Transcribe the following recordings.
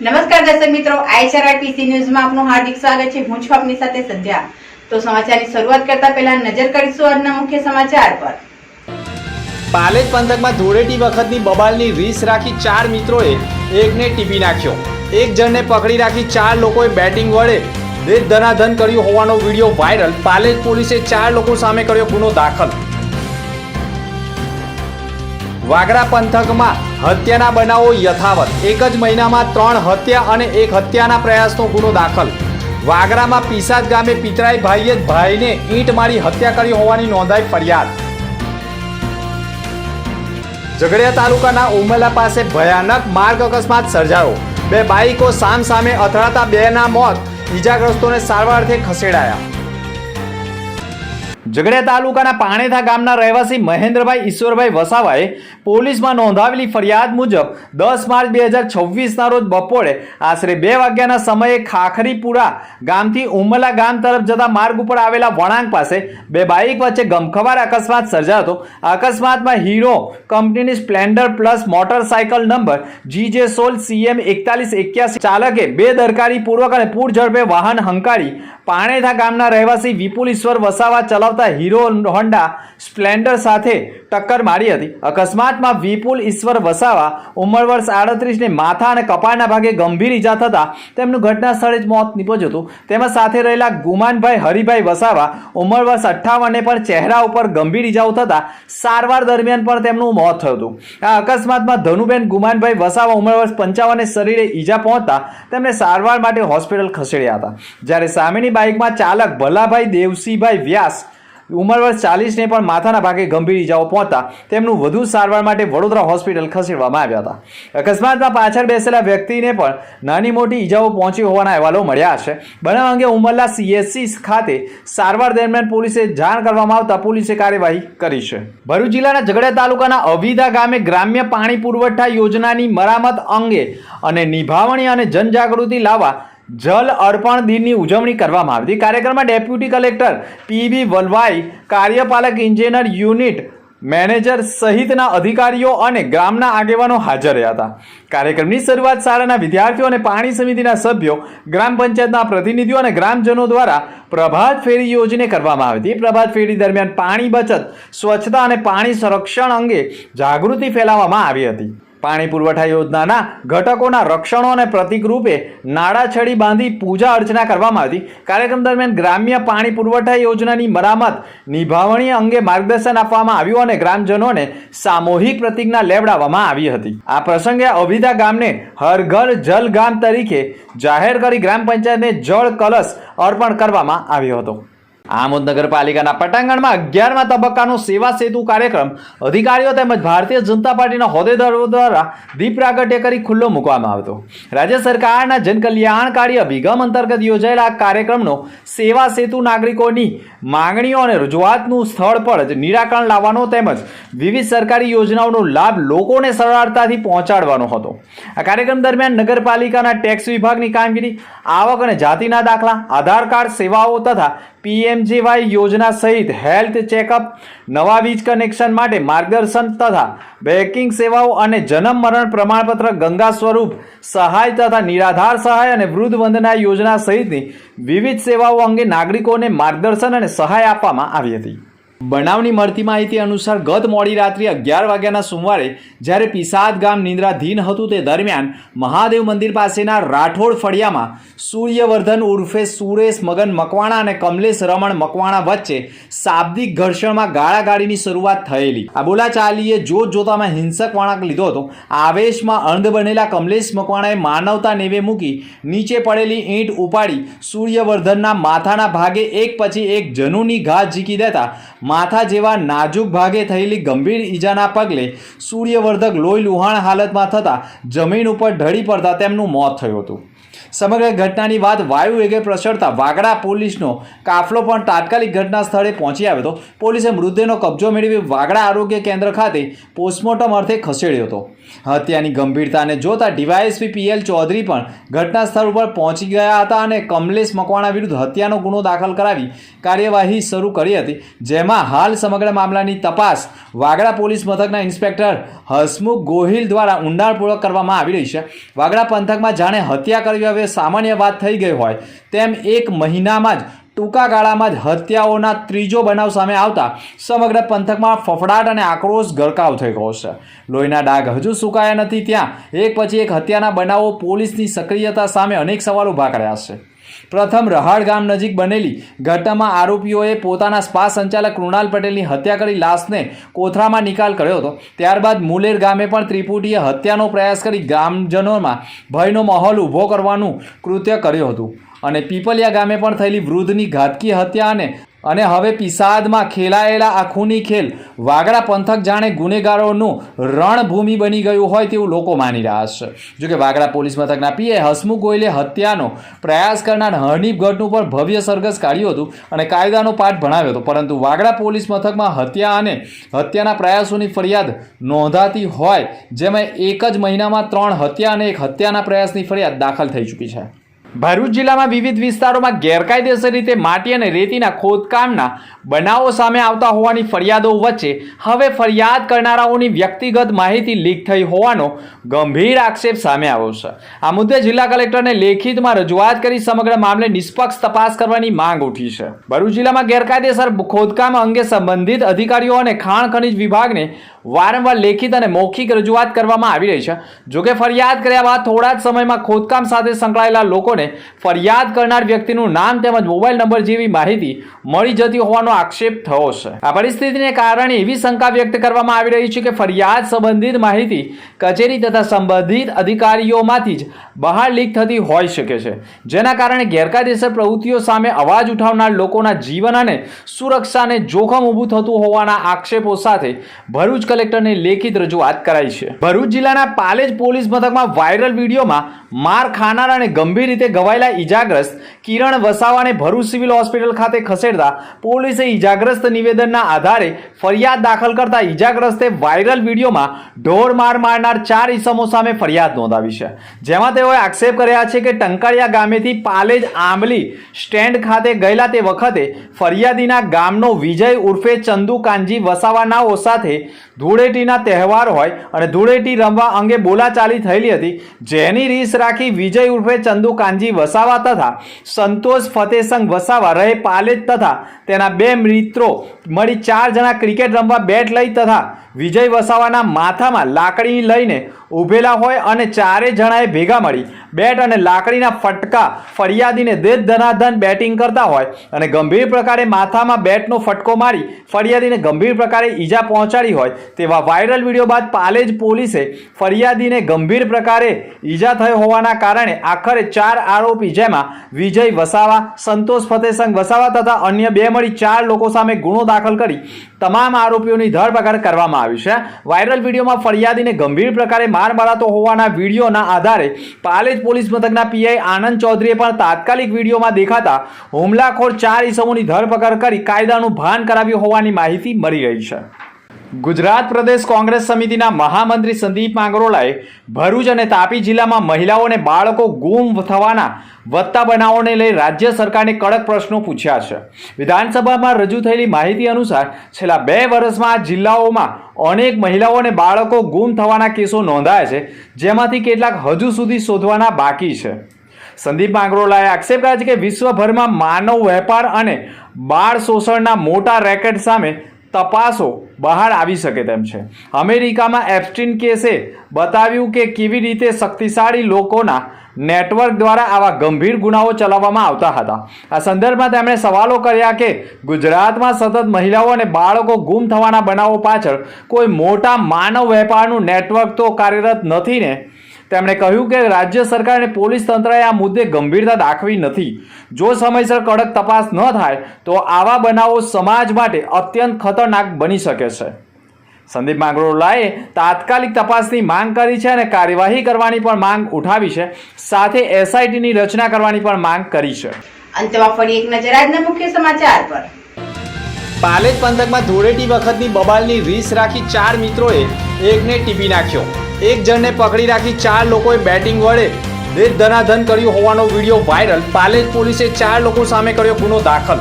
નમસ્કાર દર્શક મિત્રો, આઈઆરઆરપીસી ન્યૂઝમાં આપનું હાર્દિક સ્વાગત છે। હું છું આપની સાથે સંધ્યા। તો સમાચારની શરૂઆત કરતા પહેલા નજર કરીશું આજના મુખ્ય સમાચાર પર। પાલેજ પંથકમાં ધૂળેટી વખતની બબાલની રીસ રાખી 4 મિત્રોએ એકને ટીપી નાખ્યો। એક જણને પકડી રાખી 4 લોકોએ બેટિંગ વડે દેશ ધનાધન કર્યું હોવાનો વિડીયો વાયરલ। પાલેજ પોલીસે 4 લોકો સામે કર્યો ગુનો દાખલ। વાગરા પંથકમાં હત્યાના બનાવો યથાવત। એક જ મહિનામાં 3 હત્યા અને 1 હત્યાના પ્રયાસનો ગુનો દાખલ। વાગરામાં પીસાદ ગામે પિતરાઈ ભાઈએ જ ભાઈને ઈંટ મારી હત્યા કરી હોવાની નોંધાઈ ફરિયાદ। ઝઘડિયા તાલુકાના ઉમલા પાસે ભયાનક માર્ગ અકસ્માત સર્જાયો। 2 બાઇકો સામસામે અથડાતા 2ના મોત, ઈજાગ્રસ્તોને સારવાર અર્થે ખસેડાયા। ઝઘડિયા તાલુકાના પાણેથા ગામના રહેવાસી મહેન્દ્રભાઈ ઈશ્વરભાઈ વસાવાએ પોલીસમાં નોંધાવેલી ફરિયાદ મુજબ 10 માર્ચ 2026ના રોજ બપોરે આશરે 2 વાગ્યાના સમયે ખાખરીપુરા ગામથી ઉમલા ગામ તરફ જતા માર્ગ ઉપર આવેલા વળાંક પાસે 2 બાઇક વચ્ચે ગમખવાર અકસ્માત સર્જાયો હતો। અકસ્માતમાં હીરો કંપનીની Splendor plus motorcycle number GJ16 CM 4181 ચાલકે બેદરકારી પૂર્વક અને પૂર ઝડપે વાહન હંકારી પાણેથા ગામના રહેવાસી વિપુલ ઈશ્વર વસાવા ચલાવતા હીરો હોન્ડા સ્પ્લેન્ડર સાથે ટક્કર મારી હતી। અકસ્માતમાં વિપુલ ઈશ્વર વસાવા ઉંમર વર્ષ 38 ને માથા અને કપાળના ભાગે ગંભીર ઈજા થતા તેમનું ઘટના સ્થળે જ મોત નીપજ્યું હતું। તેમાં સાથે રહેલા ગુમાનભાઈ હરિભાઈ વસાવા ઉંમર વર્ષ 58 ને પણ ચહેરા ઉપર ગંભીર ઈજાઓ થતા સારવાર દરમિયાન પણ તેમનું મોત થયું હતું। આ અકસ્માતમાં ધનુબેન ગુમાનભાઈ વસાવા ઉંમર વર્ષ 55 ને શરીરે ઈજા પહોંચતા તેમને સારવાર માટે હોસ્પિટલ ખસેડ્યા હતા। જ્યારે સામેની બાઇકમાં ચાલક ભલાભાઈ દેવસીભાઈ વ્યાસ ઉંમર વર્ષ 40 ને પણ માથાના ભાગે ગંભીર ઈજાઓ પહોંચતા તેમનું વધુ સારવાર માટે વડોદરા હોસ્પિટલ ખસેડવામાં આવ્યા હતા। અકસ્માતમાં પાછળ બેસેલા વ્યક્તિને પણ નાની મોટી ઈજાઓ પહોંચી હોવાના અહેવાલો મળ્યા છે। બનાવ અંગે ઉમરલા CSC ખાતે સારવાર દરમિયાન પોલીસે જાણ કરવામાં આવતા પોલીસે કાર્યવાહી કરી છે। ભરૂચ જિલ્લાના ઝઘડિયા તાલુકાના અવિધા ગામે ગ્રામ્ય પાણી પુરવઠા યોજનાની મરામત અંગે અને નિભાવણી અને જનજાગૃતિ લાવવા જલ અર્પણ દિનની ઉજવણી કરવામાં આવી હતી। કાર્યક્રમમાં ડેપ્યુટી કલેક્ટર PB વલવાઈ, કાર્યપાલક ઇજનેર યુનિટ મેનેજર સહિતના અધિકારીઓ અને ગામના આગેવાનો હાજર રહ્યા હતા। કાર્યક્રમની શરૂઆત શાળાના વિદ્યાર્થીઓ અને પાણી સમિતિના સભ્યો, ગ્રામ પંચાયતના પ્રતિનિધિઓ અને ગ્રામજનો દ્વારા પ્રભાત ફેરી યોજીને કરવામાં આવી હતી। પ્રભાત ફેરી દરમિયાન પાણી બચત, સ્વચ્છતા અને પાણી સંરક્ષણ અંગે જાગૃતિ ફેલાવવામાં આવી હતી। પાણી પુરવઠા યોજનાના ઘટકોના રક્ષણો અને પ્રતિક રૂપે નાળાછડી બાંધી પૂજા અર્ચના કરવામાં આવી। કાર્યક્રમ દરમિયાન ગ્રામ્ય પાણી પુરવઠા યોજનાની મરામત નિભાવણી અંગે માર્ગદર્શન આપવામાં આવ્યું અને ગ્રામજનોને સામૂહિક પ્રતિજ્ઞા લેવડાવવામાં આવી હતી। આ પ્રસંગે અવિધા ગામને હર ઘર જલ ગામ તરીકે જાહેર કરી ગ્રામ પંચાયતને જળ કલશ અર્પણ કરવામાં આવ્યો હતો। આમોદ નગરપાલિકાના પટાંગણમાં 11મા તબક્કાનો સેવા સેતુ કાર્યક્રમ અધિકારીઓ તેમજ ભારતીય જનતા પાર્ટીના હોદ્દેદારો દ્વારા દીપ પ્રાગટ્ય કરી ખુલ્લો મૂકવામાં આવ્યો હતો। રાજ્ય સરકારના જનકલ્યાણકારી અભિગમ અંતર્ગત યોજાયેલા આ કાર્યક્રમનો સેવા સેતુ નાગરિકોની માંગણીઓ અને રજૂઆતનું સ્થળ પર જ નિરાકરણ લાવવાનો તેમજ વિવિધ સરકારી યોજનાઓનો લાભ લોકોને સરળતાથી પહોંચાડવાનો હતો। આ કાર્યક્રમ દરમિયાન નગરપાલિકાના ટેક્સ વિભાગની કામગીરી, આવક અને જાતિના દાખલા, આધાર કાર્ડ સેવાઓ તથા PMJY યોજના સહિત હેલ્થ ચેકઅપ, નવા વીજ કનેક્શન માટે માર્ગદર્શન તથા બેન્કિંગ સેવાઓ અને જન્મ મરણ પ્રમાણપત્ર, ગંગા સ્વરૂપ સહાય તથા નિરાધાર સહાય અને વૃદ્ધ વંદના યોજના સહિતની વિવિધ સેવાઓ અંગે નાગરિકોને માર્ગદર્શન અને સહાય આપવામાં આવી હતી। બનાવની મળતી માહિતી અનુસાર ગત મોડી રાત્રે 11 વાગ્યાના સુમારે જ્યારે પીસાદ ગામ નિંદ્રાધીન હતું તે દરમિયાન મહાદેવ મંદિર પાસેના રાઠોડ ફળિયામાં સૂર્યવર્ધન ઉર્ફે સુરેશ મગન મકવાણા અને કમલેશ રમણ મકવાણા વચ્ચે શાબ્દિક ઘર્ષણમાં ગાળાગાળીની શરૂઆત થયેલી। આ બોલાચાલીએ જોત જોતામાં હિંસક વળાંક લીધો હતો। આવેશમાં અંધ બનેલા કમલેશ મકવાણાએ માનવતા નેવે મૂકી નીચે પડેલી ઈંટ ઉપાડી સૂર્યવર્ધનના માથાના ભાગે એક પછી એક જનુની ઘા ઝીકી દેતા માથા જેવા નાજુક ભાગે થયેલી ગંભીર ઈજાના પગલે સૂર્યવર્ધક લોહી લુહાણ હાલતમાં થતા જમીન ઉપર ઢળી પડતા તેમનું મોત થયું હતું। સમગ્ર ઘટનાની વાત વાયુ વેગે પ્રસરતા વાગડા પોલીસનો કાફલો પણ તાત્કાલિક ઘટના સ્થળે પહોંચી આવ્યો હતો। પોલીસે મૃતદેહનો કબજો મેળવી વાગડા આરોગ્ય કેન્દ્ર ખાતે પોસ્ટમોર્ટમ અર્થે ખસેડ્યો હતો। હત્યાની ગંભીરતાને જોતા ડીવાયએસપી PL ચૌધરી પણ ઘટના સ્થળ ઉપર પહોંચી ગયા હતા અને કમલેશ મકવાણા વિરુદ્ધ હત્યાનો ગુનો દાખલ કરાવી કાર્યવાહી શરૂ કરી હતી, જેમાં જેમાં હાલ સમગ્ર મામલાની તપાસ વાગડા પોલીસ મથકના ઇન્સ્પેક્ટર હસમુખ ગોહિલ દ્વારા ઊંડાણપૂર્વક કરવામાં આવી રહી છે. વાગડા પંથકમાં જાણે હત્યા કરવી હવે સામાન્ય વાત થઈ ગઈ હોય તેમ એક મહિનામાં જ ટૂંકા ગાળામાં જ હત્યાઓના ત્રીજો બનાવ સામે આવતા સમગ્ર પંથકમાં ફફડાટ અને આક્રોશ ગરકાવ થઈ ગયો છે. લોહીના ડાઘ હજુ સુકાયા નથી ત્યાં એક પછી એક હત્યાના બનાવો પોલીસની સક્રિયતા સામે અનેક સવાલ ઊભા કર્યા છે. પ્રથમ રહાડ ગામ નજીક બનેલી ઘટનામાં આરોપીઓએ પોતાના સ્પા સંચાલક કૃણાલ પટેલની હત્યા કરી લાશને કોથળામાં નિકાલ કર્યો હતો. ત્યારબાદ મુલેર ગામે પણ ત્રિપુટીએ હત્યાનો પ્રયાસ કરી ગ્રામજનોમાં ભયનો માહોલ ઊભો કરવાનું કૃત્ય કર્યું હતું અને પીપલિયા ગામે પણ થયેલી વૃદ્ધની ઘાતકી હત્યા અને હવે પિસાદમાં ખેલાયેલા આ ખૂની ખેલ વાગડા પંથક જાણે ગુનેગારોનું રણભૂમિ બની ગયું હોય તેવું લોકો માની રહ્યા છે. જોકે વાગડા પોલીસ મથકના પીએ હસમુખ ગોયલે હત્યાનો પ્રયાસ કરનાર હનીફ ગઢનું પણ ભવ્ય સરઘસ કાઢ્યું હતું અને કાયદાનો પાઠ ભણાવ્યો હતો. પરંતુ વાગડા પોલીસ મથકમાં હત્યા અને હત્યાના પ્રયાસોની ફરિયાદ નોંધાતી હોય જેમાં એક જ મહિનામાં 3 હત્યા અને 1 હત્યાના પ્રયાસની ફરિયાદ દાખલ થઈ ચૂકી છે. ભરૂચ જિલ્લામાં વિવિધ વિસ્તારોમાં ગેરકાયદેસર રીતે માટી અને રેતીના ખોદકામના બનાવો સામે આવતા હોવાની ફરિયાદો વચ્ચે હવે ફરિયાદ કરનારાઓની વ્યક્તિગત માહિતી લીક થઈ હોવાનો ગંભીર આક્ષેપ સામે આવ્યો છે. આ મુદ્દે જિલ્લા કલેક્ટરને લેખિતમાં રજૂઆત કરી સમગ્ર મામલે નિષ્પક્ષ તપાસ કરવાની માંગ ઉઠી છે. ભરૂચ જિલ્લામાં ગેરકાયદેસર ખોદકામ અંગે સંબંધિત અધિકારીઓ અને ખાણ ખનિજ વિભાગને વારંવાર લેખિત અને મૌખિક રજૂઆત કરવામાં આવી રહી છે. જોકે ફરિયાદ કર્યા બાદ થોડા જ સમયમાં ખોદકામ સાથે સંકળાયેલા લોકોને ફરિયાદ કરનાર વ્યક્તિનું નામ તેમજ મોબાઈલ નંબર જેવી માહિતી મળી જતી હોવાનો આક્ષેપ થયો છે. આ પરિસ્થિતિને કારણે એવી શંકા વ્યક્ત કરવામાં આવી રહી છે કે ફરિયાદ સંબંધિત માહિતી કચેરી તથા સંબંધિત અધિકારીઓમાંથી જ બહાર લીક થતી હોઈ શકે છે, જેના કારણે ગેરકાયદેસર પ્રવૃત્તિઓ સામે અવાજ ઉઠાવનાર લોકોના જીવન અને સુરક્ષાને જોખમ ઊભું થતું હોવાના આક્ષેપો સાથે ભરૂચ કલેક્ટરને લેખિત રજૂઆત કરાઈ છે. ભરૂચ જિલ્લાના પાલેજ પોલીસ મથકમાં વાયરલ વિડીયોમાં માર ખાનાર અને ગંભીર રીતે ઘવાયેલા ઈજાગ્રસ્ત કિરણ વસાવાને ભરૂચ સિવિલ હોસ્પિટલ ખાતે ખસેડતા પોલીસે ઈજાગ્રસ્ત નિવેદનના આધારે ફરિયાદ દાખલ કરતા ઈજાગ્રસ્તે વાયરલ વિડીયોમાં ઢોર માર મારનાર 4 ઈસમો સામે ફરિયાદ નોંધાવી છે. જેમાં તેઓએ આક્ષેપ કર્યા છે કે ટંકાળિયા ગામેથી પાલેજ આંબલી સ્ટેન્ડ ખાતે ગયેલા તે વખતે ફરિયાદીના ગામનો વિજય ઉર્ફે ચંદુ કાનજી વસાવાનાઓ સાથે ધૂળેટીના તહેવાર હોય અને ધૂળેટી રમવા અંગે બોલાચાલી થયેલી હતી, જેની રીસ રાખી વિજય ઉર્ફે ચંદુ કાનજી વસાવા તથા સંતોષ ફતેસંગ વસાવા રહે પાલેજ તથા તેના 2 મિત્રો મળી 4 જણા ક્રિકેટ રમવા બેટ લઈ તથા વિજય વસાવાના માથામાં લાકડી લઈને ઊભેલા હોય અને 4 જણાએ ભેગા મળી બેટ અને લાકડીના ફટકા ફરિયાદીને દે ધનાધન બેટિંગ કરતા હોય અને ગંભીર પ્રકારે માથામાં બેટનો ફટકો મારી ફરિયાદીને ગંભીર પ્રકારે ઈજા પહોંચાડી હોય તેવા વાયરલ વિડીયો બાદ પાલેજ પોલીસે ફરિયાદીને ગંભીર પ્રકારે ઈજા થઈ હોવાના કારણે આખરે 4 આરોપી જેમાં વિજય વસાવા, સંતોષ ફતેસંગ વસાવા તથા અન્ય 2 મળી 4 લોકો સામે ગુનો દાખલ કરી તમામ આરોપીઓની ધરપકડ કરવામાં આવી છે. વાયરલ વિડીયોમાં ફરિયાદીને ગંભીર પ્રકારે માર મરાતો હોવાના વિડીયોના આધારે પાલેજ પોલીસ મથકના પીઆઈ આનંદ ચૌધરીએ પણ તાત્કાલિક વિડીયોમાં દેખાતા હુમલાખોર 4 ઈસમોની ધરપકડ કરી કાયદાનું ભાન કરાવ્યું હોવાની માહિતી મળી રહી છે. ગુજરાત પ્રદેશ કોંગ્રેસ સમિતિના મહામંત્રી સંદીપ માંગરોળાએ ભરૂચ અને તાપી જિલ્લામાં મહિલાઓ અને બાળકો ગુમ થવાના વધતા બનાવોને લઈ રાજ્ય સરકારને કડક પ્રશ્નો પૂછ્યા છે. વિધાનસભામાં રજૂ થયેલી માહિતી અનુસાર છેલ્લા 2 વર્ષમાં આ જિલ્લાઓમાં અનેક મહિલાઓ અને બાળકો ગુમ થવાના કેસો નોંધાયા છે, જેમાંથી કેટલાક હજુ સુધી શોધવાના બાકી છે. સંદીપ માંગરોળાએ આક્ષેપ કર્યા છે કે વિશ્વભરમાં માનવ વેપાર અને બાળ શોષણના મોટા રેકેટ સામે તપાસો બહાર આવી શકે તેમ છે. અમેરિકામાં એપ્સ્ટીન કેસે બતાવ્યું કે કેવી રીતે શક્તિશાળી લોકોના નેટવર્ક દ્વારા આવા ગંભીર ગુનાઓ ચલાવવામાં આવતા હતા. આ સંદર્ભમાં તેમણે સવાલો કર્યા કે ગુજરાતમાં સતત મહિલાઓ અને બાળકો ગુમ થવાના બનાવો પાછળ કોઈ મોટા માનવ વેપારનું નેટવર્ક તો કાર્યરત નથી ને. તેમણે કહ્યું કે રાજ્ય સરકાર અને પોલીસ તંત્રએ આ મુદ્દે ગંભીરતા દાખવી નથી. જો સમયસર કડક તપાસ ન થાય તો આવા બનાવો સમાજ માટે અત્યંત ખતરનાક બની શકે છે. સંદીપ માંગરોળાએ તાત્કાલિક તપાસની માંગ કરી છે અને કાર્યવાહી કરવાની પણ માંગ ઉઠાવી છે. સાથે એસઆઈટીની રચના કરવાની પણ માંગ કરી છે. અંતમાં ફરી એક નજર આજના મુખ્ય સમાચાર પર. પાલેજ પંથકમાં ધૂળેટી વખતની બબાલની રીસ રાખી 4 મિત્રોએ એકને ટીપી નાખ્યો. એક જણને પકડી રાખી 4 લોકોએ બેટિંગ વડે દે ધનાધન કર્યું હોવાનો વિડીયો વાયરલ. પાલેજ પોલીસે 4 લોકો સામે કર્યો ગુનો દાખલ.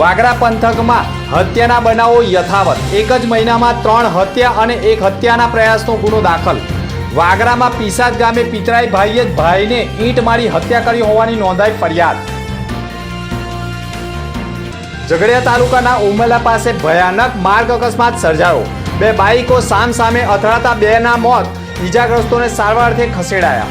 વાગરા પંથકમાં હત્યાના બનાવો યથાવત. એક જ મહિનામાં 3 હત્યા અને 1 હત્યાના પ્રયાસનો ગુનો દાખલ. વાગરામાં પીસાદ ગામે પિતરાઈ ભાઈએ જ ભાઈને ઈંટ મારી હત્યા કરી હોવાની નોંધાઈ ફરિયાદ. ઝઘડિયા તાલુકાના ઉમરલા પાસે ભયાનક માર્ગ અકસ્માત સર્જાયો. 2 બાઇકો સામસામે અથડાતા 2ના મોત, ઈજાગ્રસ્તોને સારવાર અર્થે ખસેડાયા.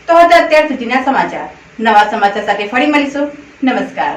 તો હતા અત્યાર સુધીના સમાચાર. નવા સમાચાર સાથે ફરી મળીશું. નમસ્કાર.